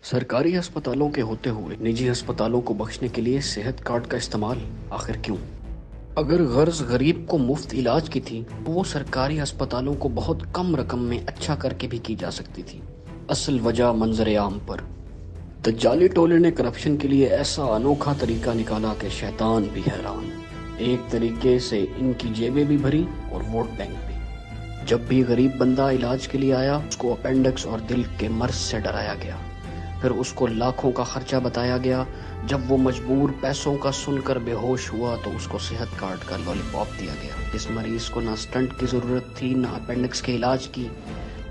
سرکاری ہسپتالوں کے ہوتے ہوئے نجی ہسپتالوں کو بخشنے کے لیے صحت کارڈ کا استعمال آخر کیوں؟ اگر غرض غریب کو مفت علاج کی تھی تو وہ سرکاری ہسپتالوں کو بہت کم رقم میں اچھا کر کے بھی کی جا سکتی تھی۔ اصل وجہ منظر عام پر دجالی ٹولے نے کرپشن کے لیے ایسا انوکھا طریقہ نکالا کہ شیطان بھی حیران۔ ایک طریقے سے ان کی جیبیں بھی بھری اور ووٹ بینک بھی۔ جب بھی غریب بندہ علاج کے لیے آیا اس کو اپینڈکس اور دل کے مرض سے ڈرایا گیا، پھر اس کو لاکھوں کا خرچہ بتایا گیا۔ جب وہ مجبور پیسوں کا سن کر بے ہوش ہوا تو اس کو صحت کارڈ کا لالی پاپ دیا گیا۔ اس مریض کو نہ سٹنٹ کی ضرورت تھی نہ اپینڈکس کے علاج کی۔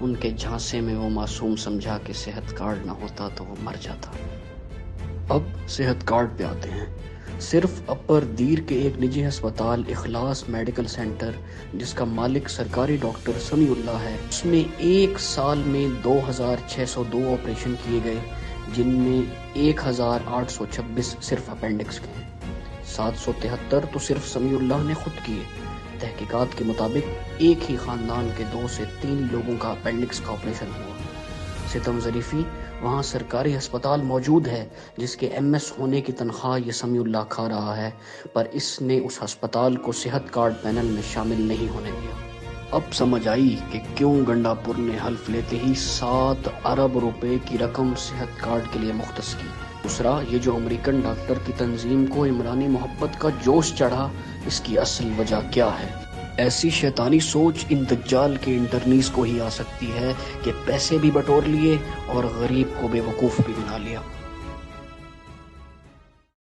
ان کے جھانسے میں وہ معصوم سمجھا کہ صحت کارڈ نہ ہوتا تو وہ مر جاتا۔ اب صحت کارڈ پہ آتے ہیں۔ صرف اپر دیر کے ایک نجی ہسپتال اخلاص میڈیکل سینٹر جس کا مالک سرکاری ڈاکٹر سمیع اللہ ہے، اس میں ایک سال میں 2602 آپریشن کیے گئے، جن میں 1826 صرف اپینڈکس کے ہیں۔ 773 تو صرف سمیع اللہ نے خود کیے۔ تحقیقات کے مطابق ایک ہی خاندان کے 2 سے 3 لوگوں کا اپینڈکس کا آپریشن ہوا۔ ستم ظریفی، وہاں سرکاری ہسپتال موجود ہے جس کے MS ہونے کی تنخواہ یہ سمیع اللہ کھا رہا ہے، پر اس نے اس ہسپتال کو صحت کارڈ پینل میں شامل نہیں ہونے دیا۔ اب سمجھ آئی کہ کیوں گنڈا پور نے حلف لیتے ہی 7 ارب روپے کی رقم صحت کارڈ کے لیے مختص کی۔ دوسرا، یہ جو امریکن ڈاکٹر کی تنظیم کو عمرانی محبت کا جوش چڑھا، اس کی اصل وجہ کیا ہے؟ ایسی شیطانی سوچ ان دجال کے انٹرنیز کو ہی آ سکتی ہے کہ پیسے بھی بٹور لیے اور غریب کو بے وقوف بھی بنا لیا۔